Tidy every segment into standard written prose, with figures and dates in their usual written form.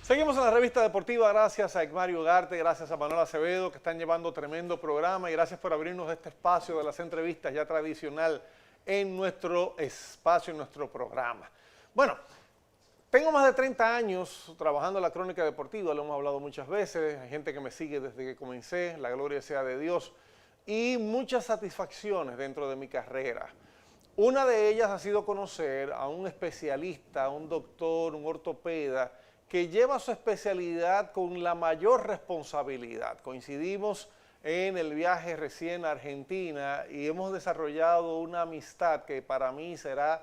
Seguimos en la revista deportiva, gracias a Mario Ugarte, gracias a Manuel Acevedo, que están llevando tremendo programa, y gracias por abrirnos este espacio de las entrevistas ya tradicional en nuestro espacio, en nuestro programa. Bueno, tengo más de 30 años trabajando en la crónica deportiva, lo hemos hablado muchas veces, hay gente que me sigue desde que comencé, la gloria sea de Dios, y muchas satisfacciones dentro de mi carrera. Una de ellas ha sido conocer a un especialista, un doctor, un ortopeda, que lleva su especialidad con la mayor responsabilidad. Coincidimos en el viaje recién a Argentina y hemos desarrollado una amistad que para mí será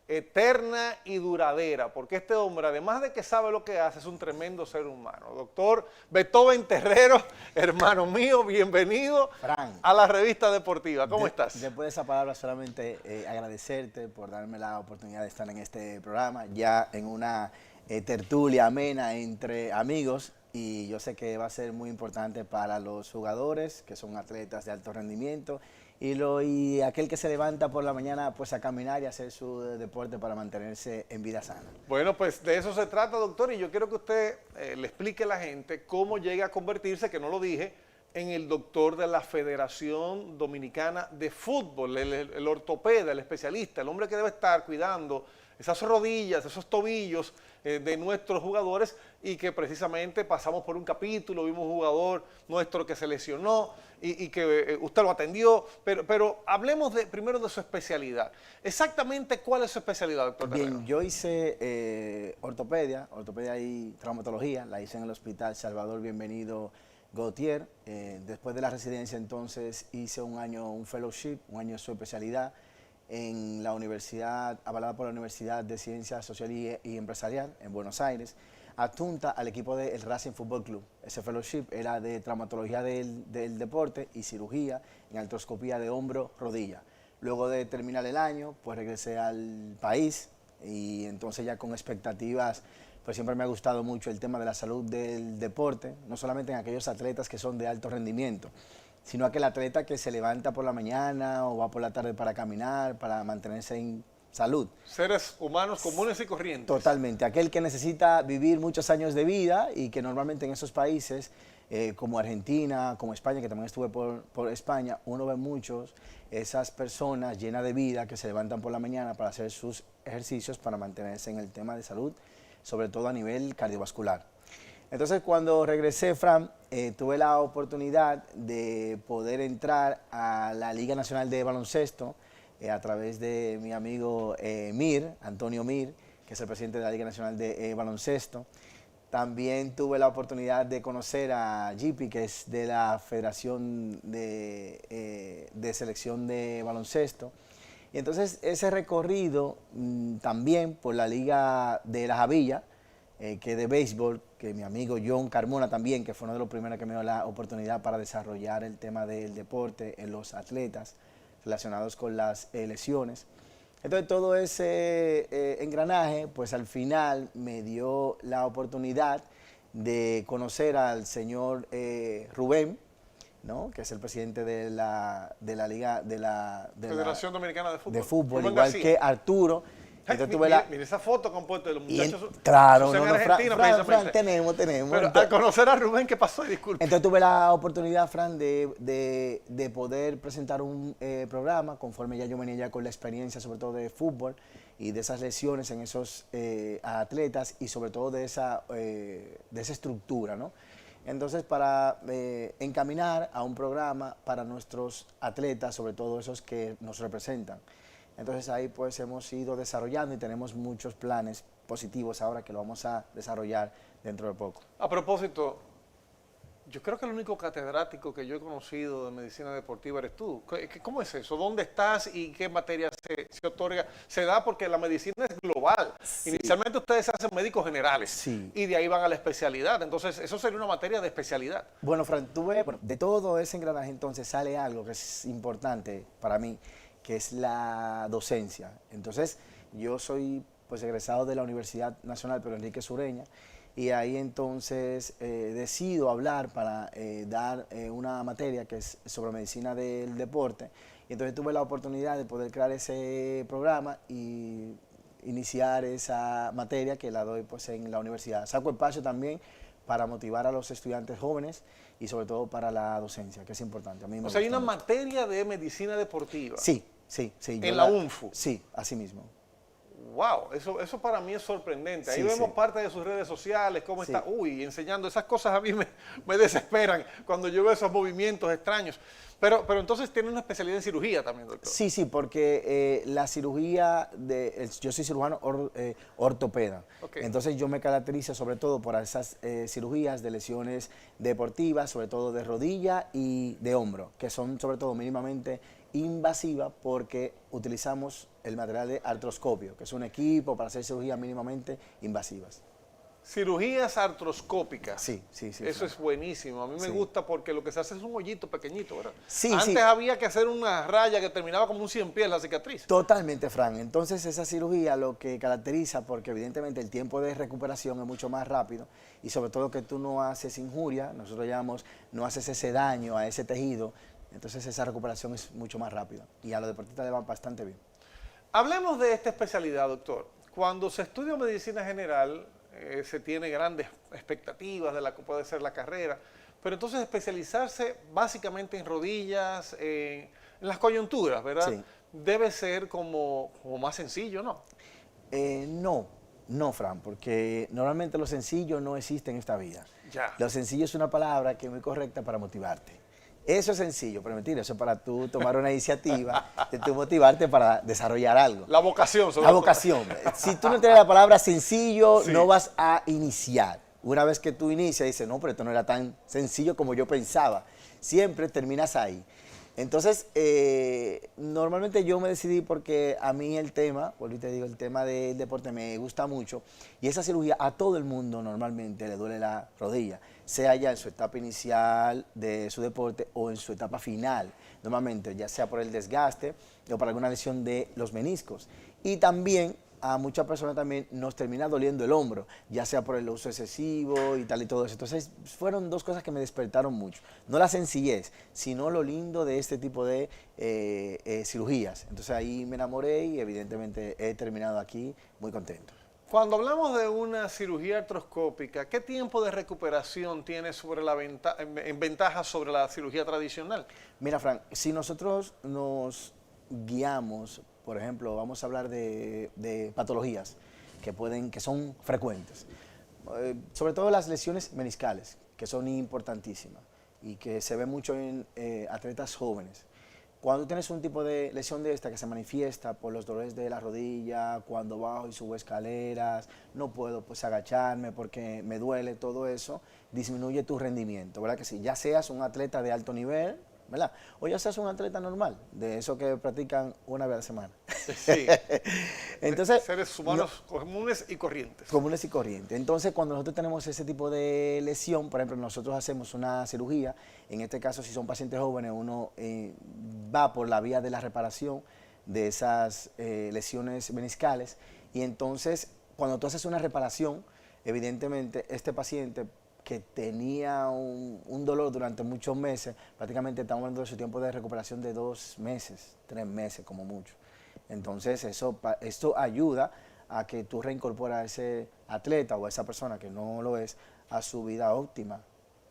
eterna y duradera, porque este hombre, además de que sabe lo que hace, es un tremendo ser humano. Doctor Beethoven Terrero, hermano mío, bienvenido Fran, a la revista deportiva. ¿Cómo estás? Después de esa palabra, solamente agradecerte por darme la oportunidad de estar en este programa, ya en una tertulia amena entre amigos, y yo sé que va a ser muy importante para los jugadores, que son atletas de alto rendimiento, y aquel que se levanta por la mañana pues a caminar y hacer su deporte para mantenerse en vida sana. Bueno, pues de eso se trata, doctor, y yo quiero que usted le explique a la gente cómo llega a convertirse, que no lo dije, en el doctor de la Federación Dominicana de Fútbol, el ortopeda, el especialista, el hombre que debe estar cuidando esas rodillas, esos tobillos de nuestros jugadores, y que precisamente pasamos por un capítulo, vimos un jugador nuestro que se lesionó y que usted lo atendió, pero hablemos primero de su especialidad. Exactamente, ¿cuál es su especialidad, doctor Terrero? Bien, yo hice ortopedia y traumatología, la hice en el Hospital Salvador Bienvenido Gautier. Después de la residencia entonces hice un año, un fellowship, un año de su especialidad en la universidad, avalada por la Universidad de Ciencias Social y Empresarial en Buenos Aires, adjunta al equipo del Racing Fútbol Club. Ese fellowship era de traumatología del deporte y cirugía en artroscopía de hombro, rodilla. Luego de terminar el año, pues regresé al país, y entonces ya con expectativas, pues siempre me ha gustado mucho el tema de la salud del deporte, no solamente en aquellos atletas que son de alto rendimiento, sino aquel atleta que se levanta por la mañana o va por la tarde para caminar, para mantenerse en salud. Seres humanos comunes y corrientes. Totalmente, aquel que necesita vivir muchos años de vida, y que normalmente en esos países, como Argentina, como España, que también estuve por España, uno ve muchos esas personas llenas de vida que se levantan por la mañana para hacer sus ejercicios para mantenerse en el tema de salud, sobre todo a nivel cardiovascular. Entonces, cuando regresé, Fran, tuve la oportunidad de poder entrar a la Liga Nacional de Baloncesto a través de mi amigo Antonio Mir, que es el presidente de la Liga Nacional de Baloncesto. También tuve la oportunidad de conocer a Gipi, que es de la Federación de Selección de Baloncesto. Y entonces ese recorrido también por la Liga de La Javilla, que de béisbol, que mi amigo John Carmona también, que fue uno de los primeros que me dio la oportunidad para desarrollar el tema del deporte en los atletas relacionados con las lesiones. Entonces todo ese engranaje, pues al final me dio la oportunidad de conocer al señor Rubén, ¿no?, que es el presidente de la Liga de la Federación Dominicana de Fútbol. Igual García, que Arturo. Entonces, mira esa foto que han puesto de los muchachos. Claro, Fran, tenemos. Pero entonces, al conocer a Rubén, ¿qué pasó? Disculpe. Entonces tuve la oportunidad, Fran, de poder presentar un programa, conforme ya yo venía ya con la experiencia, sobre todo de fútbol, y de esas lesiones en esos atletas, y sobre todo de esa estructura, ¿no? Entonces, para encaminar a un programa para nuestros atletas, sobre todo esos que nos representan. Entonces ahí pues hemos ido desarrollando y tenemos muchos planes positivos ahora que lo vamos a desarrollar dentro de poco. A propósito, yo creo que el único catedrático que yo he conocido de medicina deportiva eres tú. ¿Cómo es eso? ¿Dónde estás y qué materia se otorga? Se da porque la medicina es global. Sí. Inicialmente ustedes se hacen médicos generales, sí, y de ahí van a la especialidad. Entonces, eso sería una materia de especialidad. Bueno, Fran, de todo ese engranaje entonces sale algo que es importante para mí, que es la docencia. Entonces, yo soy pues egresado de la Universidad Nacional Pedro Enrique Sureña, y ahí entonces decido hablar para dar una materia que es sobre medicina del deporte, y entonces tuve la oportunidad de poder crear ese programa, y iniciar esa materia que la doy pues en la universidad. Saco espacio también para motivar a los estudiantes jóvenes y sobre todo para la docencia, que es importante. A mí me O sea, hay gusta una mucho. materia de medicina deportiva. Sí, sí, sí. En la UNFU. Sí, así mismo. Wow, eso para mí es sorprendente. Ahí Sí, vemos sí. parte de sus redes sociales, cómo Sí. está, enseñando. Esas cosas a mí me desesperan cuando yo veo esos movimientos extraños. Pero entonces tiene una especialidad en cirugía también, doctor. Sí, sí, porque la cirugía, yo soy cirujano ortopeda, Ok. entonces yo me caracterizo sobre todo por esas cirugías de lesiones deportivas, sobre todo de rodilla y de hombro, que son sobre todo mínimamente invasivas porque utilizamos el material de artroscopio, que es un equipo para hacer cirugías mínimamente invasivas. Cirugías artroscópicas. Sí, sí, sí. Eso es buenísimo. A mí me Sí. gusta porque lo que se hace es un hoyito pequeñito, ¿verdad? Sí, Antes sí. había que hacer una raya que terminaba como un 100 pies la cicatriz. Totalmente, Fran. Entonces esa cirugía lo que caracteriza, porque evidentemente el tiempo de recuperación es mucho más rápido y sobre todo que tú no haces injuria, nosotros llamamos, no haces ese daño a ese tejido, entonces esa recuperación es mucho más rápida y a los deportistas le va bastante bien. Hablemos de esta especialidad, doctor. Cuando se estudia medicina general, se tiene grandes expectativas de la que puede ser la carrera, pero entonces especializarse básicamente en rodillas, en las coyunturas, ¿verdad? Sí. Debe ser como más sencillo, ¿no? No, Fran, porque normalmente lo sencillo no existe en esta vida. Ya. Lo sencillo es una palabra que es muy correcta para motivarte. Eso es sencillo, pero mentira, eso es para tú tomar una iniciativa, de tú motivarte para desarrollar algo. La vocación, sobre La todo. vocación. Si tú no tienes la palabra sencillo, Sí. no vas a iniciar. Una vez que tú inicias, dices, no, pero esto no era tan sencillo como yo pensaba. Siempre terminas ahí. Entonces, normalmente yo me decidí porque a mí el tema, vuelvo y te digo, el tema del deporte me gusta mucho. Y esa cirugía a todo el mundo normalmente le duele la rodilla, sea ya en su etapa inicial de su deporte o en su etapa final, normalmente, ya sea por el desgaste o por alguna lesión de los meniscos. Y también a muchas personas también nos termina doliendo el hombro, ya sea por el uso excesivo y tal y todo eso. Entonces, fueron dos cosas que me despertaron mucho. No la sencillez, sino lo lindo de este tipo de cirugías. Entonces, ahí me enamoré y evidentemente he terminado aquí muy contento. Cuando hablamos de una cirugía artroscópica, ¿qué tiempo de recuperación tiene en ventaja sobre la cirugía tradicional? Mira, Frank, si nosotros nos guiamos, por ejemplo, vamos a hablar de patologías que son frecuentes, sobre todo las lesiones meniscales, que son importantísimas y que se ve mucho en atletas jóvenes. Cuando tienes un tipo de lesión de esta que se manifiesta por los dolores de la rodilla, cuando bajo y subo escaleras, no puedo pues agacharme porque me duele, todo eso, disminuye tu rendimiento, ¿verdad que sí? Ya seas un atleta de alto nivel, ¿verdad? O ya seas un atleta normal, de esos que practican una vez a la semana. Sí. Entonces, Seres humanos comunes y corrientes. comunes y corrientes. Entonces, cuando nosotros tenemos ese tipo de lesión, por ejemplo, nosotros hacemos una cirugía, en este caso, si son pacientes jóvenes, uno va por la vía de la reparación de esas lesiones meniscales, y entonces, cuando tú haces una reparación, evidentemente, este paciente que tenía un dolor durante muchos meses, prácticamente estamos hablando de su tiempo de recuperación de 2 meses, 3 meses como mucho. Entonces, esto ayuda a que tú reincorporas a ese atleta o a esa persona que no lo es a su vida óptima,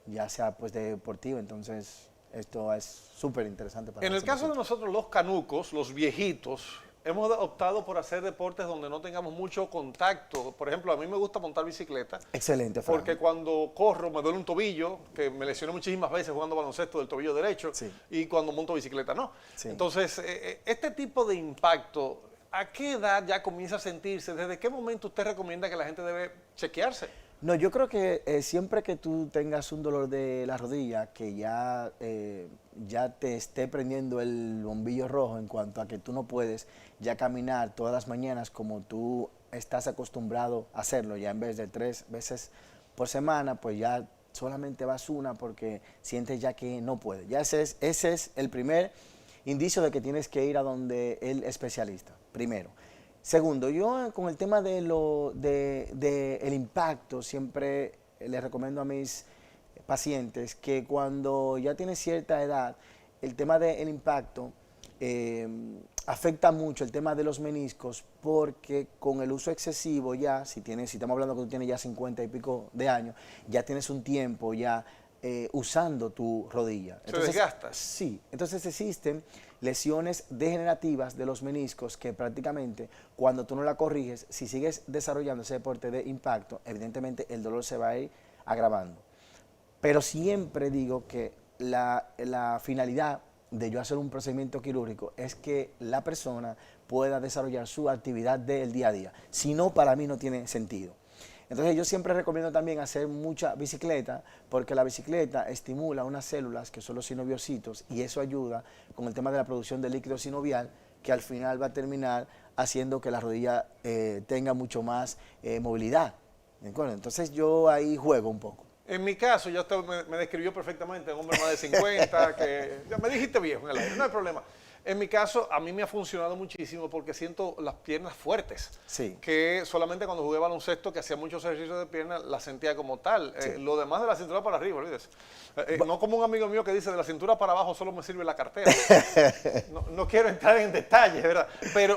ya sea pues deportiva. Entonces, esto es súper interesante para En el ese caso de paciente. nosotros los canucos, los viejitos, hemos optado por hacer deportes donde no tengamos mucho contacto. Por ejemplo, a mí me gusta montar bicicleta. Excelente, Fran. Porque cuando corro me duele un tobillo, que me lesioné muchísimas veces jugando baloncesto del tobillo derecho, Sí. y cuando monto bicicleta no. Sí. Entonces, este tipo de impacto, ¿a qué edad ya comienza a sentirse? ¿Desde qué momento usted recomienda que la gente debe chequearse? No, yo creo que siempre que tú tengas un dolor de la rodilla, que ya te esté prendiendo el bombillo rojo en cuanto a que tú no puedes ya caminar todas las mañanas como tú estás acostumbrado a hacerlo, ya en vez de 3 veces por semana, pues ya solamente vas una porque sientes ya que no puedes. Ya ese es el primer indicio de que tienes que ir a donde el especialista, primero. Segundo, yo con el tema de el impacto, siempre les recomiendo a mis pacientes que cuando ya tienes cierta edad, el tema del impacto afecta mucho el tema de los meniscos porque con el uso excesivo ya, si estamos hablando que tú tienes ya 50 y pico de años, ya tienes un tiempo ya usando tu rodilla. Entonces, ¿se desgasta? Sí, entonces existen lesiones degenerativas de los meniscos que prácticamente cuando tú no la corriges, si sigues desarrollando ese deporte de impacto, evidentemente el dolor se va a ir agravando. Pero siempre digo que la finalidad de yo hacer un procedimiento quirúrgico es que la persona pueda desarrollar su actividad del día a día. Si no, para mí no tiene sentido. Entonces yo siempre recomiendo también hacer mucha bicicleta porque la bicicleta estimula unas células que son los sinoviocitos y eso ayuda con el tema de la producción de líquido sinovial que al final va a terminar haciendo que la rodilla tenga mucho más movilidad. ¿De acuerdo? Entonces yo ahí juego un poco. En mi caso, ya usted me describió perfectamente, un hombre más de 50, que ya me dijiste viejo en el aire, no hay problema. En mi caso, a mí me ha funcionado muchísimo porque siento las piernas fuertes. Sí. Que solamente cuando jugué baloncesto, que hacía muchos ejercicios de piernas, las sentía como tal. Sí. Lo demás de la cintura para arriba, olvídese. No como un amigo mío que dice, de la cintura para abajo solo me sirve la cartera. No quiero entrar en detalles, ¿verdad?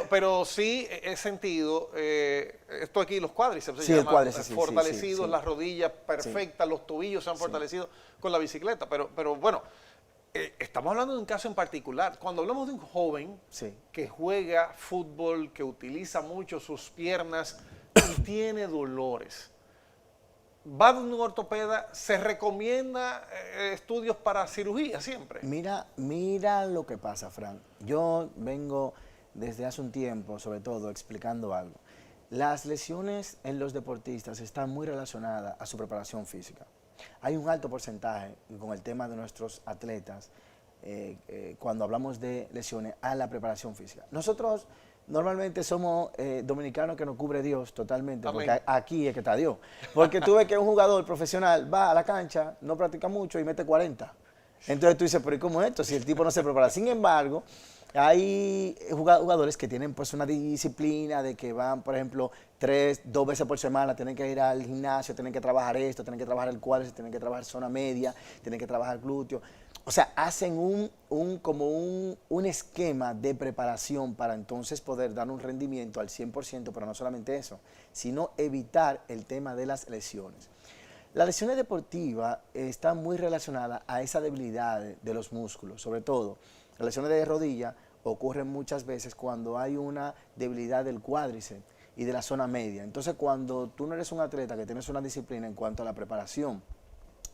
Pero sí he sentido, esto aquí, los cuádriceps, sí, se llama, cuádriceps, fortalecidos, sí. las rodillas perfectas, los tobillos se han fortalecido con la bicicleta. Pero bueno, estamos hablando de un caso en particular. Cuando hablamos de un joven que juega fútbol, que utiliza mucho sus piernas y tiene dolores, va de un ortopeda, ¿se recomienda estudios para cirugía siempre? Mira lo que pasa, Fran. Yo vengo desde hace un tiempo, sobre todo, explicando algo. Las lesiones en los deportistas están muy relacionadas a su preparación física. Hay un alto porcentaje con el tema de nuestros atletas, cuando hablamos de lesiones, a la preparación física. Nosotros normalmente somos dominicanos que nos cubre Dios totalmente, Amén. porque aquí es que está Dios. Porque tú ves que un jugador profesional va a la cancha, no practica mucho y mete 40. Entonces tú dices, pero ¿y cómo es esto? Si el tipo no se prepara. Sin embargo, hay jugadores que tienen pues una disciplina de que van, por ejemplo, 2 veces por semana, tienen que ir al gimnasio, tienen que trabajar esto, tienen que trabajar el cuádriceps, tienen que trabajar zona media, tienen que trabajar glúteo. O sea, hacen un esquema de preparación para entonces poder dar un rendimiento al 100%, pero no solamente eso, sino evitar el tema de las lesiones. Las lesiones deportivas están muy relacionadas a esa debilidad de los músculos, sobre todo las lesiones de rodilla ocurren muchas veces cuando hay una debilidad del cuádriceps y de la zona media. Entonces, cuando tú no eres un atleta que tienes una disciplina en cuanto a la preparación,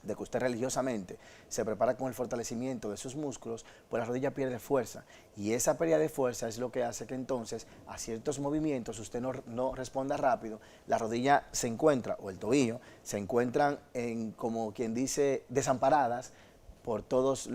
de que usted religiosamente se prepara con el fortalecimiento de sus músculos, pues la rodilla pierde fuerza. Y esa pérdida de fuerza es lo que hace que entonces a ciertos movimientos usted no responda rápido, la rodilla se encuentra, o el tobillo, se encuentran como quien dice, desamparadas por todas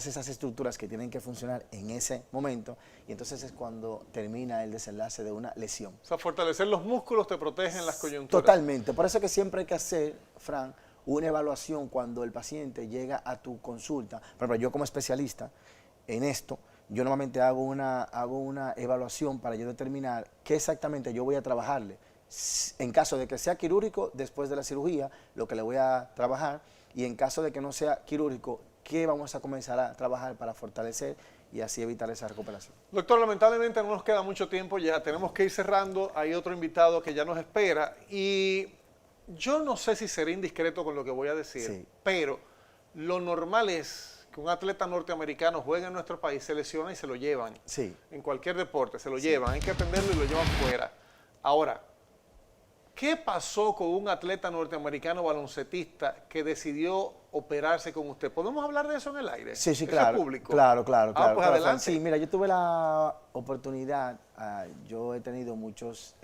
esas estructuras que tienen que funcionar en ese momento, y entonces es cuando termina el desenlace de una lesión. O sea, fortalecer los músculos te protegen las coyunturas. Totalmente, por eso es que siempre hay que hacer, Fran, una evaluación cuando el paciente llega a tu consulta. Por ejemplo, yo como especialista en esto, yo normalmente hago una evaluación para yo determinar qué exactamente yo voy a trabajarle. En caso de que sea quirúrgico, después de la cirugía, lo que le voy a trabajar, y en caso de que no sea quirúrgico, qué vamos a comenzar a trabajar para fortalecer y así evitar esa recuperación. Doctor, lamentablemente no nos queda mucho tiempo ya, tenemos que ir cerrando, hay otro invitado que ya nos espera y yo no sé si seré indiscreto con lo que voy a decir, pero lo normal es que un atleta norteamericano juegue en nuestro país, se lesiona y se lo llevan. En cualquier deporte, se lo llevan, hay que atenderlo y lo llevan fuera. Ahora, ¿qué pasó con un atleta norteamericano baloncetista que decidió operarse con usted? ¿Podemos hablar de eso en el aire? Sí, ¿Eso claro. es público? Claro. Pues adelante. Sí, mira, yo tuve la oportunidad, yo he tenido muchos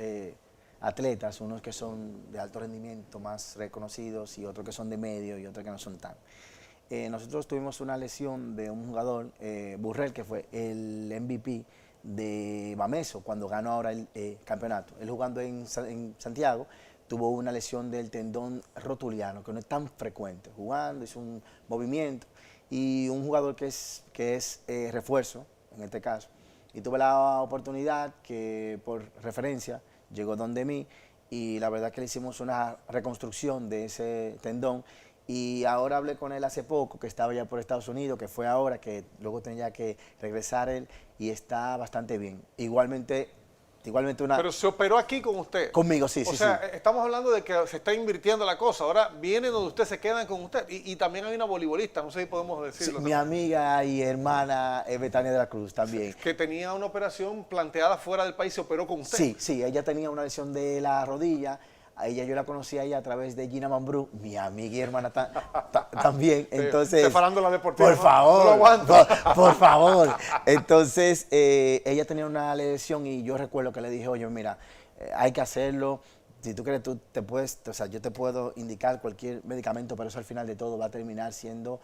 atletas, unos que son de alto rendimiento más reconocidos y otros que son de medio y otros que no son tan. Nosotros tuvimos una lesión de un jugador, Burrell, que fue el MVP de Bameso cuando ganó ahora el campeonato. Él jugando en Santiago tuvo una lesión del tendón rotuliano, que no es tan frecuente. Jugando, hizo un movimiento, y un jugador que es refuerzo, en este caso, y tuve la oportunidad que por referencia llegó donde mí, y la verdad que le hicimos una reconstrucción de ese tendón, Y ahora hablé con él hace poco, que estaba ya por Estados Unidos, que fue ahora, que luego tenía que regresar él, y está bastante bien. Igualmente una... Pero se operó aquí con usted. Conmigo, sí, O sí, sea, sí. estamos hablando de que se está invirtiendo la cosa. Ahora vienen donde usted se quedan con usted. Y también hay una voleibolista, no sé si podemos decirlo. Sí, mi amiga y hermana Betania de la Cruz también. Que tenía una operación planteada fuera del país, se operó con usted. Sí, sí, ella tenía una lesión de la rodilla. A ella yo la conocí a ella a través de Gina Mambrú, mi amiga y hermana también. Entonces, separando la deportiva. por favor, no lo aguanto. por favor. Entonces, ella tenía una lesión y yo recuerdo que le dije, oye, mira, hay que hacerlo. Si tú quieres, tú te puedes, o sea, yo te puedo indicar cualquier medicamento, pero eso al final de todo va a terminar siendo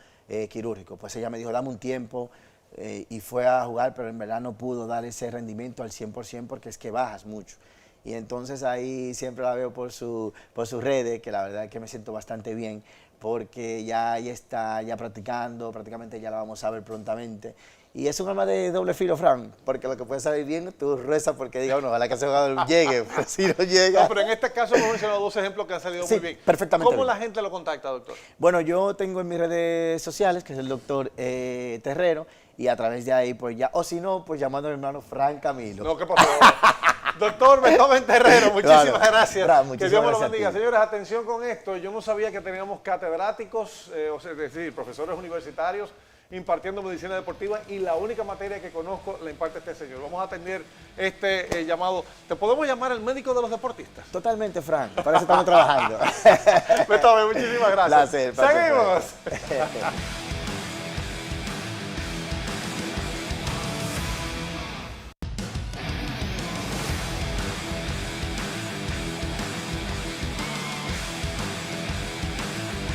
quirúrgico. Pues ella me dijo, dame un tiempo. Y fue a jugar, pero en verdad no pudo dar ese rendimiento al 100% porque es que bajas mucho. Y entonces ahí siempre la veo por sus redes, que la verdad es que me siento bastante bien, porque ya está ya practicando, prácticamente ya la vamos a ver prontamente. Y es un arma de doble filo, Fran, porque lo que puede salir bien, tú rezas porque diga, bueno, ojalá que ese jugador llegue, pero si no llega... No, pero en este caso hemos mencionado dos ejemplos que han salido Sí, muy bien. perfectamente ¿Cómo bien. la gente lo contacta, doctor? Bueno, yo tengo en mis redes sociales, que es el doctor Terrero, y a través de ahí, pues ya, o si no, pues llamando a mi hermano Fran Camilo. No, ¿qué pasó? Doctor Beethoven Terrero, muchísimas Claro. gracias. Fran, Que muchísimas Dios me lo gracias a bendiga. ti. Señores, atención con esto. Yo no sabía que teníamos catedráticos, o sea, es decir, profesores universitarios impartiendo medicina deportiva y la única materia que conozco la imparte este señor. Vamos a atender este llamado. ¿Te podemos llamar el médico de los deportistas? Totalmente, Fran, para eso estamos trabajando. Beethoven, muchísimas gracias. Placer, Seguimos. Fran.